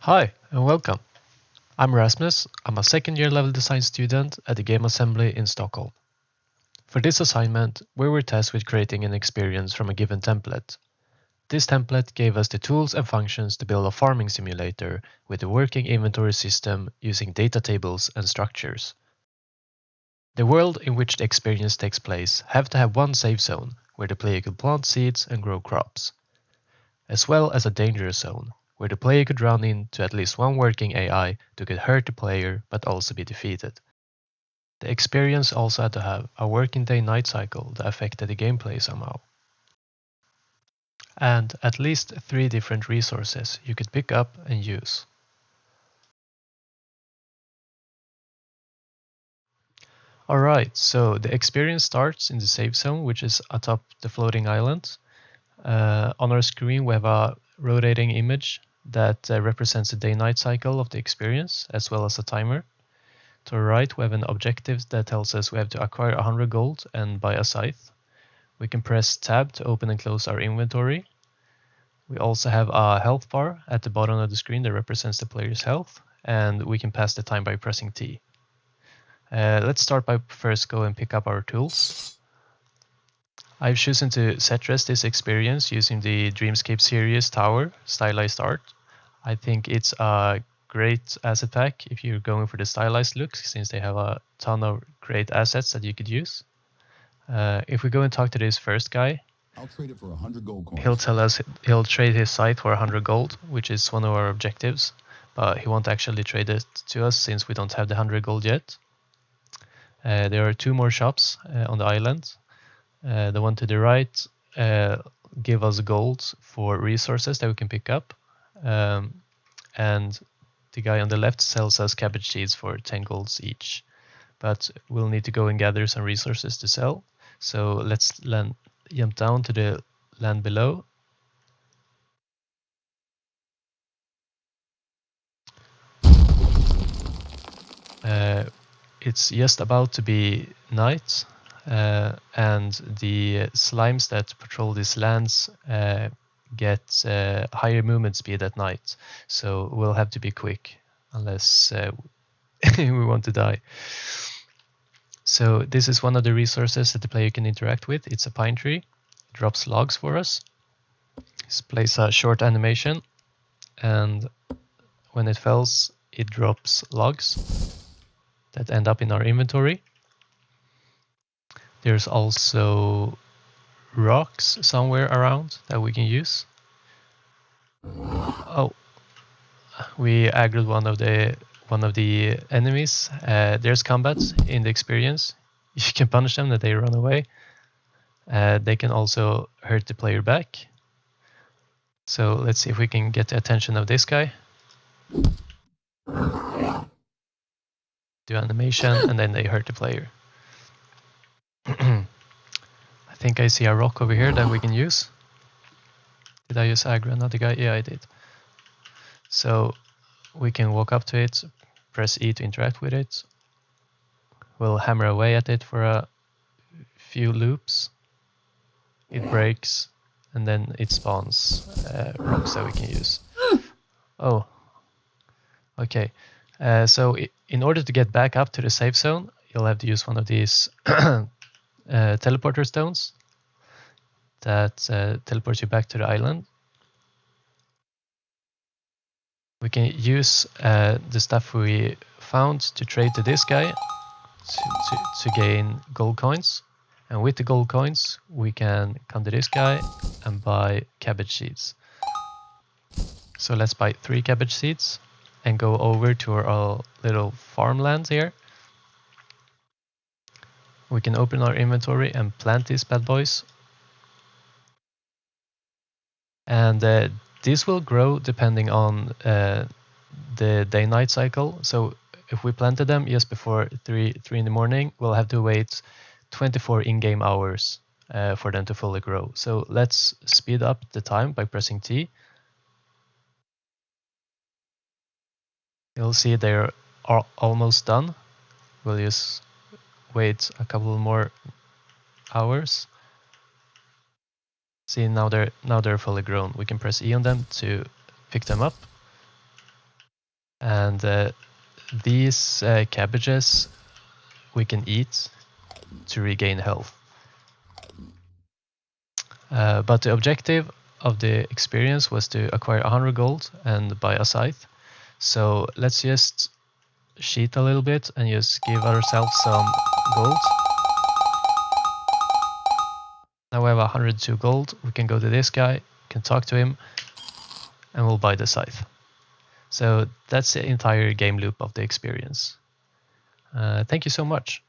Hi and welcome. I'm Rasmus. I'm a second year level design student at the Game Assembly in Stockholm. For this assignment, we were tasked with creating an experience from a given template. This template gave us the tools and functions to build a farming simulator with a working inventory system using data tables and structures. The world in which the experience takes place have to have one safe zone where the player could plant seeds and grow crops, as well as a dangerous zone where the player could run into at least one working AI that could hurt the player but also be defeated. The experience also had to have a working day-night cycle that affected the gameplay somehow. And at least 3 different resources you could pick up and use. Alright, so the experience starts in the safe zone, which is atop the floating island. On our screen we have a rotating image that represents the day-night cycle of the experience, as well as a timer. To our right we have an objective that tells us we have to acquire 100 gold and buy a scythe. We can press tab to open and close our inventory. We also have a health bar at the bottom of the screen that represents the player's health, and we can pass the time by pressing T. Let's start by first go and pick up our tools. I've chosen to set rest this experience using the Dreamscape series tower stylized art. I think it's a great asset pack if you're going for the stylized look, since they have a ton of great assets that you could use. If we go and talk to this first guy, I'll trade it for 100 gold coins. he'll tell us he'll trade his site for 100 gold, which is one of our objectives, but he won't actually trade it to us since we don't have the 100 gold yet. There are 2 more shops on the island. The one to the right give us gold for resources that we can pick up, and the guy on the left sells us cabbage seeds for 10 golds each, but we'll need to go and gather some resources to sell. So let's jump down to the land below. It's just about to be night, and the slimes that patrol these lands get higher movement speed at night, so we'll have to be quick unless we want to die. So this is one of the resources that the player can interact with. It's a pine tree. It drops logs for us. This plays a short animation, and when it falls, it drops logs that end up in our inventory. There's also rocks somewhere around that we can use. Oh, we aggroed one of the enemies. There's combat in the experience. You can punish them that they run away. They can also hurt the player back. So let's see if we can get the attention of this guy. Do animation and then they hurt the player. I think I see a rock over here that we can use. Did I use aggro another guy? Yeah, I did. So we can walk up to it, press E to interact with it. We'll hammer away at it for a few loops. It breaks, and then it spawns rocks that we can use. Oh, okay. So in order to get back up to the safe zone, you'll have to use one of these teleporter stones that teleports you back to the island. We can use the stuff we found to trade to this guy to gain gold coins. And with the gold coins, we can come to this guy and buy cabbage seeds. So let's buy 3 cabbage seeds and go over to our little farmland here. We can open our inventory and plant these bad boys. And this will grow depending on the day-night cycle. So if we planted them just before 3 in the morning, we'll have to wait 24 in-game hours for them to fully grow. So let's speed up the time by pressing T. You'll see they're almost done. We'll just wait a couple more hours. See, now they're fully grown. We can press E on them to pick them up. And these cabbages we can eat to regain health. But the objective of the experience was to acquire 100 gold and buy a scythe. So let's just cheat a little bit and just give ourselves some gold. Now we have 102 gold. We can go to this guy, can talk to him, and we'll buy the scythe. So that's the entire game loop of the experience. Thank you so much.